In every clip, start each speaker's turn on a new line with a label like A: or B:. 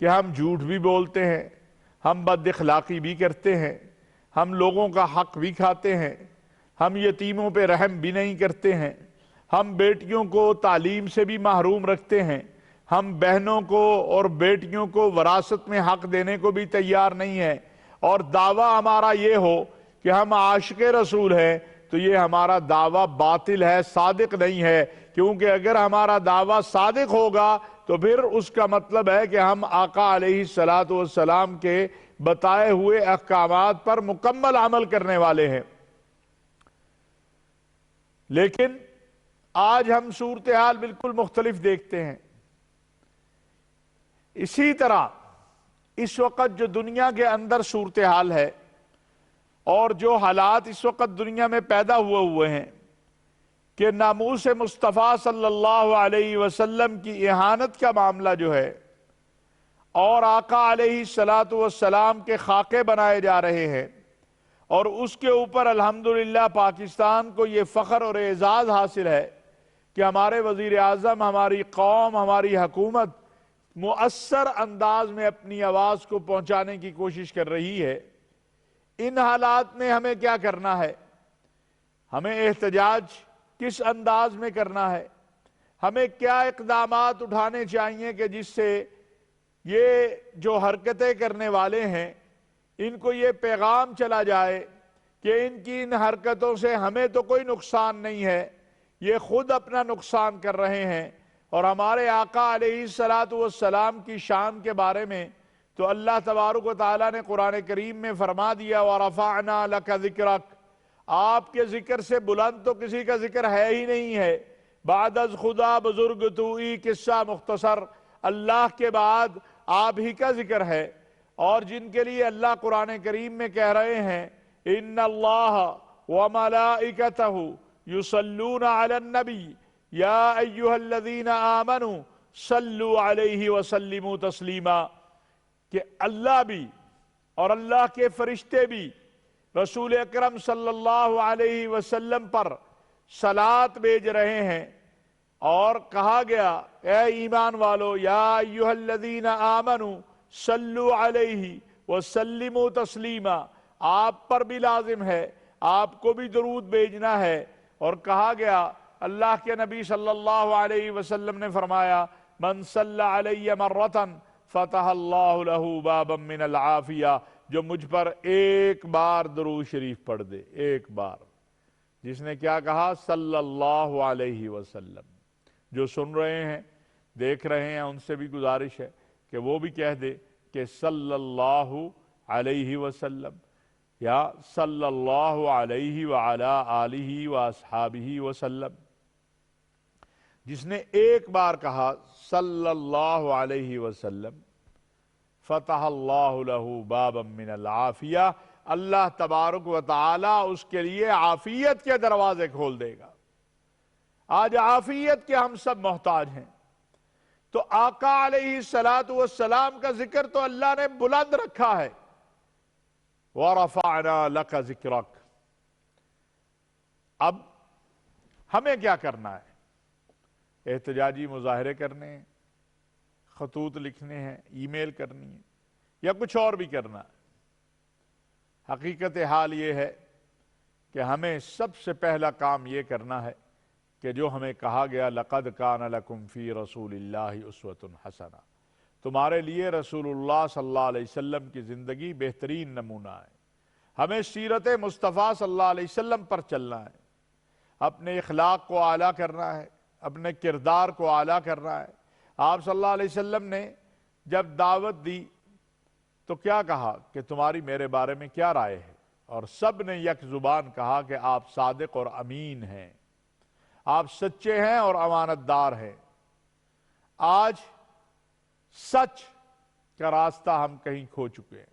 A: کہ ہم جھوٹ بھی بولتے ہیں، ہم بد اخلاقی بھی کرتے ہیں، ہم لوگوں کا حق بھی کھاتے ہیں، ہم یتیموں پہ رحم بھی نہیں کرتے ہیں، ہم بیٹیوں کو تعلیم سے بھی محروم رکھتے ہیں، ہم بہنوں کو اور بیٹیوں کو وراثت میں حق دینے کو بھی تیار نہیں ہیں، اور دعویٰ ہمارا یہ ہو کہ ہم عاشق رسول ہیں، تو یہ ہمارا دعویٰ باطل ہے، صادق نہیں ہے، کیونکہ اگر ہمارا دعویٰ صادق ہوگا تو پھر اس کا مطلب ہے کہ ہم آقا علیہ السلام کے بتائے ہوئے احکامات پر مکمل عمل کرنے والے ہیں۔ لیکن آج ہم صورتحال بالکل مختلف دیکھتے ہیں۔ اسی طرح اس وقت جو دنیا کے اندر صورتحال ہے اور جو حالات اس وقت دنیا میں پیدا ہوئے ہیں کہ ناموس مصطفیٰ صلی اللہ علیہ وسلم کی اہانت کا معاملہ جو ہے، اور آقا علیہ السلام کے خاکے بنائے جا رہے ہیں، اور اس کے اوپر الحمدللہ پاکستان کو یہ فخر اور اعزاز حاصل ہے کہ ہمارے وزیر اعظم، ہماری قوم، ہماری حکومت مؤثر انداز میں اپنی آواز کو پہنچانے کی کوشش کر رہی ہے۔ ان حالات میں ہمیں کیا کرنا ہے؟ ہمیں احتجاج کس انداز میں کرنا ہے؟ ہمیں کیا اقدامات اٹھانے چاہیے کہ جس سے یہ جو حرکتیں کرنے والے ہیں ان کو یہ پیغام چلا جائے کہ ان کی ان حرکتوں سے ہمیں تو کوئی نقصان نہیں ہے، یہ خود اپنا نقصان کر رہے ہیں۔ اور ہمارے آقا علیہ السلام کی شان کے بارے میں تو اللہ تبارک و تعالیٰ نے قرآن کریم میں فرما دیا وَرَفَعْنَا لَكَ ذِكْرَكَ، آپ کے ذکر سے بلند تو کسی کا ذکر ہے ہی نہیں ہے۔ بعد از خدا بزرگ توئی، قصہ مختصر، اللہ کے بعد آپ ہی کا ذکر ہے۔ اور جن کے لیے اللہ قرآن کریم میں کہہ رہے ہیں ان اللہ وملائکتہ یصلون علی النبی یا ایہا الذین آمنوا صلوا علیہ وسلموا تسلیما، کہ اللہ بھی اور اللہ کے فرشتے بھی رسول اکرم صلی اللہ علیہ وسلم پر صلاۃ بھیج رہے ہیں، اور کہا گیا اے ایمان والو یا ایہا الذین آمنوا صلوا علیہ وسلموا تسلیما، آپ پر بھی لازم ہے، آپ کو بھی درود بھیجنا ہے۔ اور کہا گیا اللہ کے نبی صلی اللہ علیہ وسلم نے فرمایا من صلی علی مرۃ فتح اللہ لہ بابا من العافیہ، جو مجھ پر ایک بار درود شریف پڑھ دے، ایک بار۔ جس نے کیا کہا؟ صلی اللہ علیہ وسلم۔ جو سن رہے ہیں، دیکھ رہے ہیں، ان سے بھی گزارش ہے کہ وہ بھی کہہ دے کہ صلی اللہ علیہ وسلم یا صلی اللہ علیہ وعلا آلہ واصحابہ وسلم۔ جس نے ایک بار کہا صلی اللہ علیہ وسلم فتح اللہ لہ بابا من العافیہ، اللہ تبارک و تعالی اس کے لیے عافیت کے دروازے کھول دے گا۔ آج عافیت کے ہم سب محتاج ہیں، تو آقا علیہ السلام کا ذکر تو اللہ نے بلند رکھا ہے۔ وَرَفَعْنَا لَكَ ذِكْرَكَ۔ اب ہمیں کیا کرنا ہے؟ احتجاجی مظاہرے کرنے ہیں، خطوط لکھنے ہیں، ای میل کرنی ہے، یا کچھ اور بھی کرنا ہے؟ حقیقت حال یہ ہے کہ ہمیں سب سے پہلا کام یہ کرنا ہے کہ جو ہمیں کہا گیا لَقَدْ كَانَ لَكُمْ فِي رَسُولِ اللَّهِ أُسْوَةٌ حَسَنَةٌ، تمہارے لیے رسول اللہ صلی اللہ علیہ وسلم کی زندگی بہترین نمونہ ہے۔ ہمیں سیرت مصطفیٰ صلی اللہ علیہ وسلم پر چلنا ہے، اپنے اخلاق کو اعلیٰ کرنا ہے، اپنے کردار کو اعلیٰ کرنا ہے۔ آپ صلی اللہ علیہ وسلم نے جب دعوت دی تو کیا کہا کہ تمہاری میرے بارے میں کیا رائے ہے؟ اور سب نے یک زبان کہا کہ آپ صادق اور امین ہیں، آپ سچے ہیں اور امانت دار ہیں۔ آج سچ کا راستہ ہم کہیں کھو چکے ہیں،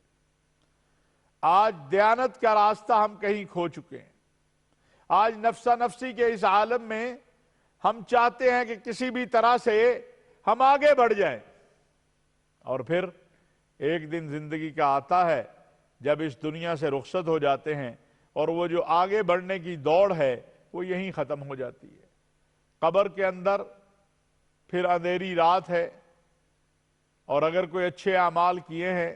A: آج دیانت کا راستہ ہم کہیں کھو چکے ہیں۔ آج نفسا نفسی کے اس عالم میں ہم چاہتے ہیں کہ کسی بھی طرح سے ہم آگے بڑھ جائیں، اور پھر ایک دن زندگی کا آتا ہے جب اس دنیا سے رخصت ہو جاتے ہیں، اور وہ جو آگے بڑھنے کی دوڑ ہے وہ یہیں ختم ہو جاتی ہے۔ قبر کے اندر پھر اندھیری رات ہے، اور اگر کوئی اچھے اعمال کیے ہیں،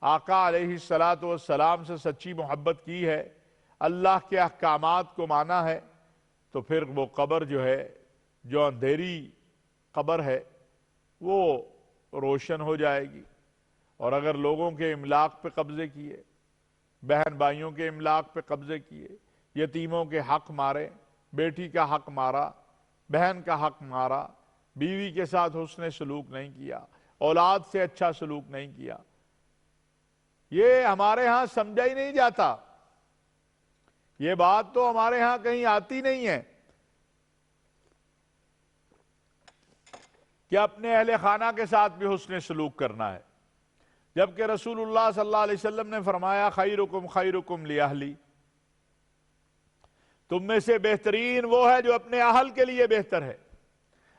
A: آقا علیہ الصلاۃ والسلام سے سچی محبت کی ہے، اللہ کے احکامات کو مانا ہے، تو پھر وہ قبر جو ہے، جو اندھیری قبر ہے، وہ روشن ہو جائے گی۔ اور اگر لوگوں کے املاک پہ قبضے کیے، بہن بھائیوں کے املاک پہ قبضے کیے، یتیموں کے حق مارے، بیٹی کا حق مارا، بہن کا حق مارا، بیوی کے ساتھ حسن سلوک نہیں کیا، اولاد سے اچھا سلوک نہیں کیا، یہ ہمارے ہاں سمجھا ہی نہیں جاتا۔ یہ بات تو ہمارے ہاں کہیں آتی نہیں ہے کہ اپنے اہل خانہ کے ساتھ بھی حسن سلوک کرنا ہے، جبکہ رسول اللہ صلی اللہ علیہ وسلم نے فرمایا خیرکم خیرکم لأہلی، تم میں سے بہترین وہ ہے جو اپنے اہل کے لیے بہتر ہے،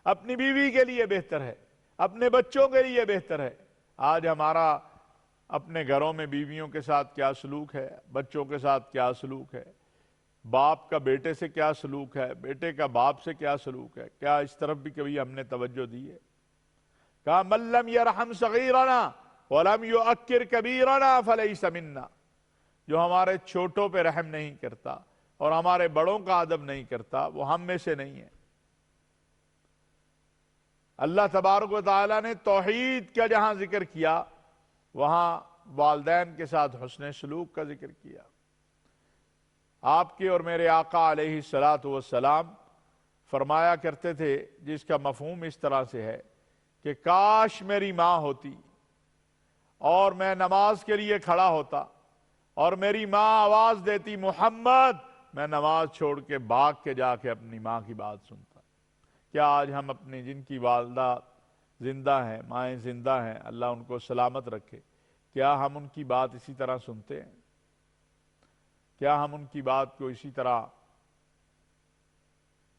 A: اپنی بیوی کے لیے بہتر ہے، اپنے بچوں کے لیے بہتر ہے۔ آج ہمارا اپنے گھروں میں بیویوں کے ساتھ کیا سلوک ہے، بچوں کے ساتھ کیا سلوک ہے، باپ کا بیٹے سے کیا سلوک ہے، بیٹے کا باپ سے کیا سلوک ہے، کیا اس طرف بھی کبھی ہم نے توجہ دی ہے؟ کہا من لم یرحم صغیرنا ولم یؤکر کبیرنا فلیس منا، جو ہمارے چھوٹوں پہ رحم نہیں کرتا اور ہمارے بڑوں کا ادب نہیں کرتا، وہ ہم میں سے نہیں ہے۔ اللہ تبارک و تعالیٰ نے توحید کا جہاں ذکر کیا، وہاں والدین کے ساتھ حسن سلوک کا ذکر کیا۔ آپ کے اور میرے آقا علیہ الصلاۃ والسلام فرمایا کرتے تھے، جس کا مفہوم اس طرح سے ہے کہ کاش میری ماں ہوتی اور میں نماز کے لیے کھڑا ہوتا اور میری ماں آواز دیتی محمد، میں نماز چھوڑ کے بھاگ کے جا کے اپنی ماں کی بات سنتا۔ کیا آج ہم اپنی جن کی والدہ زندہ ہیں، مائیں زندہ ہیں، اللہ ان کو سلامت رکھے، کیا ہم ان کی بات اسی طرح سنتے ہیں؟ کیا ہم ان کی بات کو اسی طرح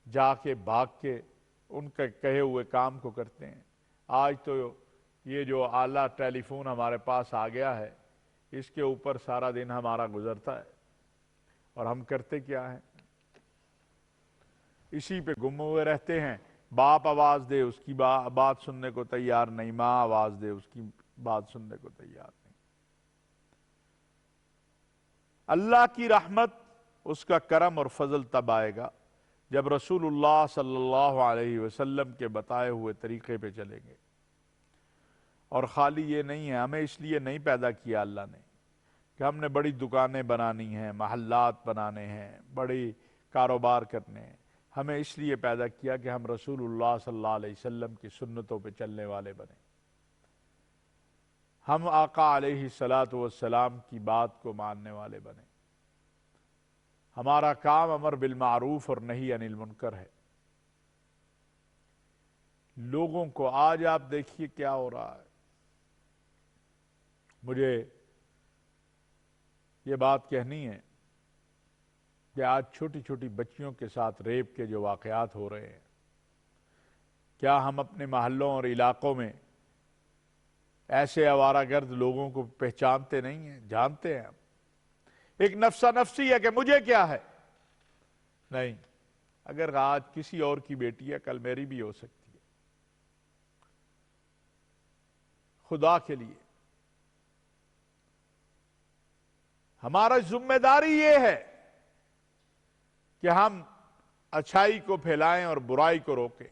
A: جا کے بھاگ کے ان کے کہے ہوئے کام کو کرتے ہیں؟ آج تو یہ جو اعلیٰ ٹیلی فون ہمارے پاس آ گیا ہے، اس کے اوپر سارا دن ہمارا گزرتا ہے، اور ہم کرتے کیا ہیں؟ اسی پہ گم ہوئے رہتے ہیں۔ باپ آواز دے اس کی بات سننے کو تیار نہیں، ماں آواز دے اس کی بات سننے کو تیار نہیں۔ اللہ کی رحمت، اس کا کرم اور فضل تب آئے گا جب رسول اللہ صلی اللہ علیہ وسلم کے بتائے ہوئے طریقے پہ چلیں گے۔ اور خالی یہ نہیں ہے، ہمیں اس لیے نہیں پیدا کیا اللہ نے کہ ہم نے بڑی دکانیں بنانی ہیں، محلات بنانے ہیں، بڑی کاروبار کرنے ہیں۔ ہمیں اس لیے پیدا کیا کہ ہم رسول اللہ صلی اللہ علیہ وسلم کی سنتوں پہ چلنے والے بنیں، ہم آقا علیہ الصلاۃ والسلام کی بات کو ماننے والے بنیں۔ ہمارا کام امر بالمعروف اور نہی عن المنکر ہے۔ لوگوں کو آج آپ دیکھیے کیا ہو رہا ہے۔ مجھے یہ بات کہنی ہے کہ آج چھوٹی چھوٹی بچیوں کے ساتھ ریپ کے جو واقعات ہو رہے ہیں، کیا ہم اپنے محلوں اور علاقوں میں ایسے آوارہ گرد لوگوں کو پہچانتے نہیں ہیں؟ جانتے ہیں ہم۔ ایک نفسا نفسی ہے کہ مجھے کیا ہے، نہیں، اگر آج کسی اور کی بیٹی ہے، کل میری بھی ہو سکتی ہے۔ خدا کے لیے ہمارا ذمہ داری یہ ہے کہ ہم اچھائی کو پھیلائیں اور برائی کو روکیں۔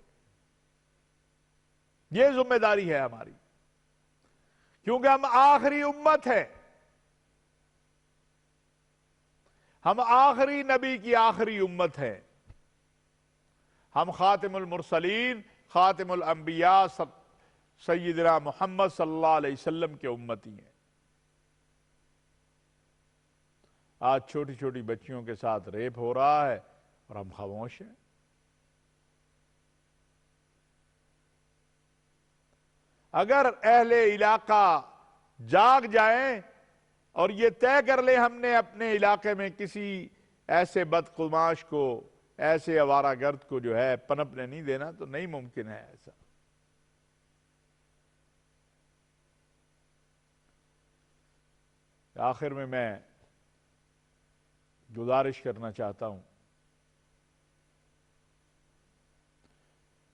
A: یہ ذمہ داری ہے ہماری، کیونکہ ہم آخری امت ہیں، ہم آخری نبی کی آخری امت ہیں، ہم خاتم المرسلین، خاتم الانبیاء سیدنا محمد صلی اللہ علیہ وسلم کے امتی ہیں۔ آج چھوٹی چھوٹی بچیوں کے ساتھ ریپ ہو رہا ہے اور ہم خاموش ہیں۔ اگر اہل علاقہ جاگ جائیں اور یہ طے کر لیں ہم نے اپنے علاقے میں کسی ایسے بدقماش کو، ایسے آوارہ گرد کو جو ہے پنپنے نہیں دینا، تو نہیں ممکن ہے ایسا۔ آخر میں گزارش کرنا چاہتا ہوں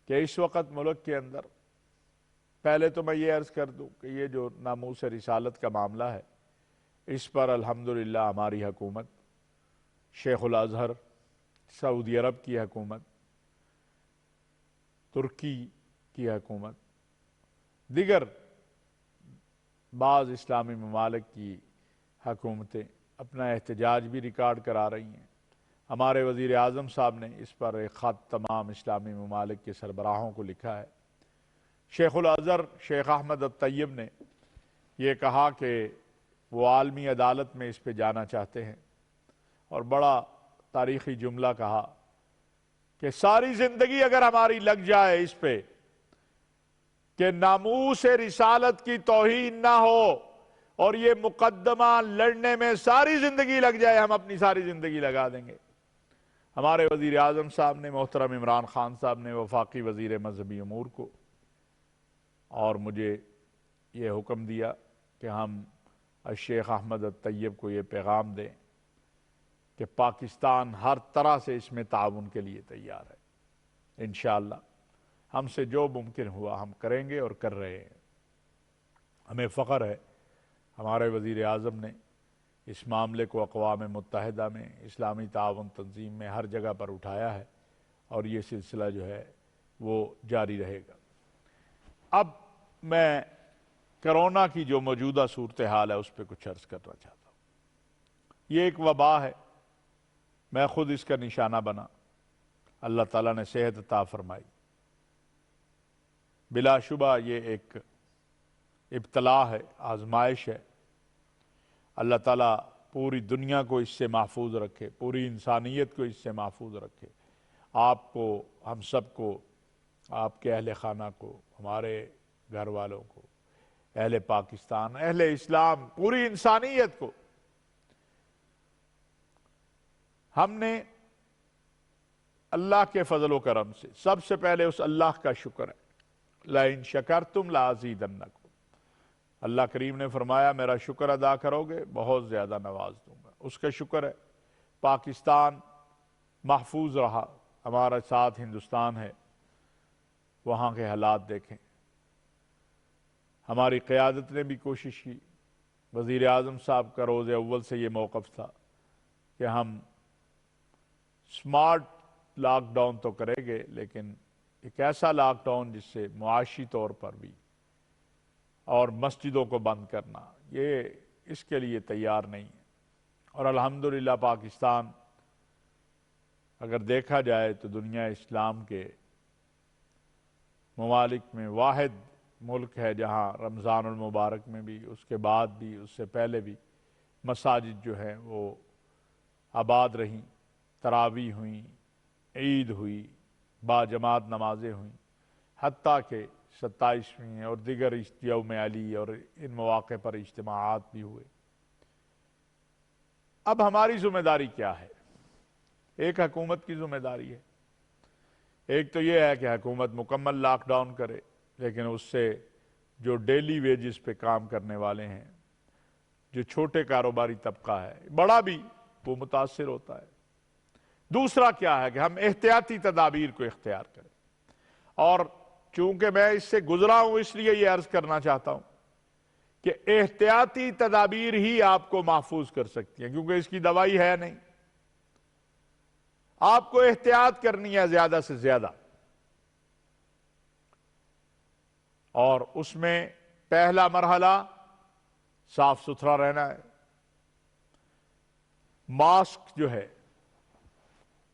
A: کہ اس وقت ملک کے اندر پہلے تو میں یہ عرض کر دوں کہ یہ جو ناموس رسالت کا معاملہ ہے، اس پر الحمدللہ ہماری حکومت، شیخ الازہر، سعودی عرب کی حکومت، ترکی کی حکومت، دیگر بعض اسلامی ممالک کی حکومتیں اپنا احتجاج بھی ریکارڈ کرا رہی ہیں۔ ہمارے وزیر اعظم صاحب نے اس پر ایک خط تمام اسلامی ممالک کے سربراہوں کو لکھا ہے۔ شیخ الازہر شیخ احمد الطیب نے یہ کہا کہ وہ عالمی عدالت میں اس پہ جانا چاہتے ہیں، اور بڑا تاریخی جملہ کہا کہ ساری زندگی اگر ہماری لگ جائے اس پہ کہ ناموس رسالت کی توہین نہ ہو، اور یہ مقدمہ لڑنے میں ساری زندگی لگ جائے، ہم اپنی ساری زندگی لگا دیں گے۔ ہمارے وزیر اعظم صاحب نے، محترم عمران خان صاحب نے وفاقی وزیر مذہبی امور کو اور مجھے یہ حکم دیا کہ ہم الشیخ احمد الطیب کو یہ پیغام دیں کہ پاکستان ہر طرح سے اس میں تعاون کے لیے تیار ہے۔ انشاءاللہ ہم سے جو ممکن ہوا ہم کریں گے اور کر رہے ہیں۔ ہمیں فخر ہے ہمارے وزیر اعظم نے اس معاملے کو اقوام متحدہ میں، اسلامی تعاون تنظیم میں، ہر جگہ پر اٹھایا ہے، اور یہ سلسلہ جو ہے وہ جاری رہے گا۔ اب میں کرونا کی جو موجودہ صورتحال ہے اس پہ کچھ عرض کرنا چاہتا ہوں۔ یہ ایک وبا ہے، میں خود اس کا نشانہ بنا، اللہ تعالیٰ نے صحت عطا فرمائی۔ بلا شبہ یہ ایک ابتلا ہے، آزمائش ہے۔ اللہ تعالیٰ پوری دنیا کو اس سے محفوظ رکھے، پوری انسانیت کو اس سے محفوظ رکھے، آپ کو، ہم سب کو، آپ کے اہل خانہ کو، ہمارے گھر والوں کو، اہل پاکستان، اہل اسلام، پوری انسانیت کو۔ ہم نے اللہ کے فضل و کرم سے سب سے پہلے اس اللہ کا شکر ہے، لَإِن شَكَرْتُمْ لَأَزِيدَنَّكُمْ۔ اللہ کریم نے فرمایا میرا شکر ادا کرو گے بہت زیادہ نواز دوں گا۔ اس کا شکر ہے پاکستان محفوظ رہا، ہمارا ساتھ ہندوستان ہے، وہاں کے حالات دیکھیں۔ ہماری قیادت نے بھی کوشش کی، وزیر اعظم صاحب کا روز اول سے یہ موقف تھا کہ ہم سمارٹ لاک ڈاؤن تو کریں گے، لیکن ایک ایسا لاک ڈاؤن جس سے معاشی طور پر بھی، اور مسجدوں کو بند کرنا، یہ اس کے لیے تیار نہیں ہے۔ اور الحمدللہ پاکستان اگر دیکھا جائے تو دنیا اسلام کے ممالک میں واحد ملک ہے جہاں رمضان المبارک میں بھی، اس کے بعد بھی، اس سے پہلے بھی مساجد جو ہیں وہ آباد رہیں، تراویح ہوئیں، عید ہوئی، با جماعت نمازیں ہوئیں، حتیٰ کہ 27ویں اور دیگر یوم علی اور ان مواقع پر اجتماعات بھی ہوئے۔ اب ہماری ذمہ داری کیا ہے؟ ایک حکومت کی ذمہ داری ہے، ایک تو یہ ہے کہ حکومت مکمل لاک ڈاؤن کرے، لیکن اس سے جو ڈیلی ویجز پہ کام کرنے والے ہیں، جو چھوٹے کاروباری طبقہ ہے، بڑا بھی، وہ متاثر ہوتا ہے۔ دوسرا کیا ہے کہ ہم احتیاطی تدابیر کو اختیار کریں، اور چونکہ میں اس سے گزرا ہوں اس لیے یہ عرض کرنا چاہتا ہوں کہ احتیاطی تدابیر ہی آپ کو محفوظ کر سکتی ہیں، کیونکہ اس کی دوائی ہے نہیں۔ آپ کو احتیاط کرنی ہے زیادہ سے زیادہ، اور اس میں پہلا مرحلہ صاف ستھرا رہنا ہے۔ ماسک جو ہے،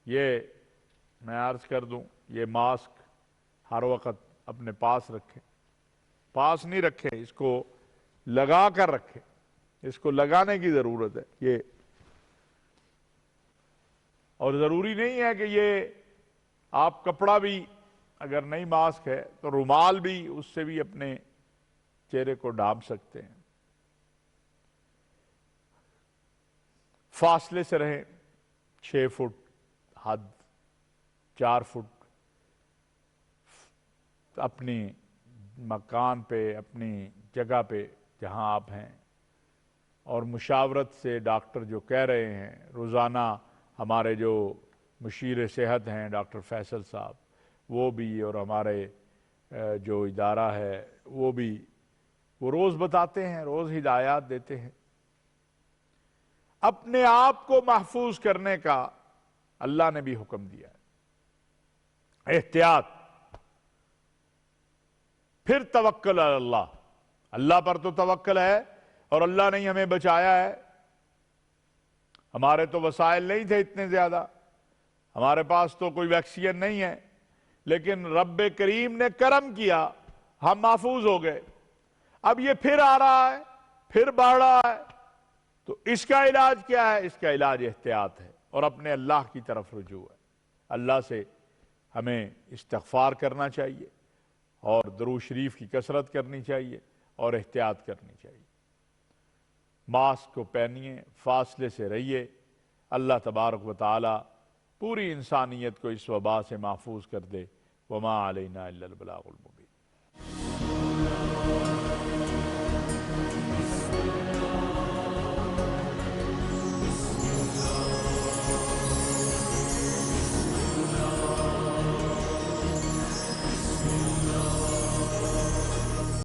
A: یہ میں عرض کر دوں، یہ ماسک ہر وقت اپنے پاس رکھیں، پاس نہیں رکھیں، اس کو لگا کر رکھیں، اس کو لگانے کی ضرورت ہے یہ، اور ضروری نہیں ہے کہ یہ آپ کپڑا بھی اگر نہیں ماسک ہے تو رومال بھی، اس سے بھی اپنے چہرے کو ڈھانپ سکتے ہیں۔ فاصلے سے رہیں، 6 فٹ حد، 4 فٹ اپنی مکان پہ، اپنی جگہ پہ جہاں آپ ہیں، اور مشاورت سے ڈاکٹر جو کہہ رہے ہیں، روزانہ ہمارے جو مشیر صحت ہیں ڈاکٹر فیصل صاحب، وہ بھی، اور ہمارے جو ادارہ ہے وہ روز بتاتے ہیں، روز ہدایات دیتے ہیں۔ اپنے آپ کو محفوظ کرنے کا اللہ نے بھی حکم دیا ہے، احتیاط، پھر توکل علی اللہ، اللہ پر تو توکل ہے، اور اللہ نے ہی ہمیں بچایا ہے۔ ہمارے تو وسائل نہیں تھے اتنے زیادہ، ہمارے پاس تو کوئی ویکسین نہیں ہے، لیکن رب کریم نے کرم کیا، ہم محفوظ ہو گئے۔ اب یہ پھر آ رہا ہے، پھر بڑھ رہا ہے، تو اس کا علاج کیا ہے؟ اس کا علاج احتیاط ہے، اور اپنے اللہ کی طرف رجوع ہے۔ اللہ سے ہمیں استغفار کرنا چاہیے، اور درود شریف کی کثرت کرنی چاہیے، اور احتیاط کرنی چاہیے۔ ماسک کو پہنیے، فاصلے سے رہیے۔ اللہ تبارک و تعالی پوری انسانیت کو اس وبا سے محفوظ کر دے۔ وما علینا الا البلاغ المبین۔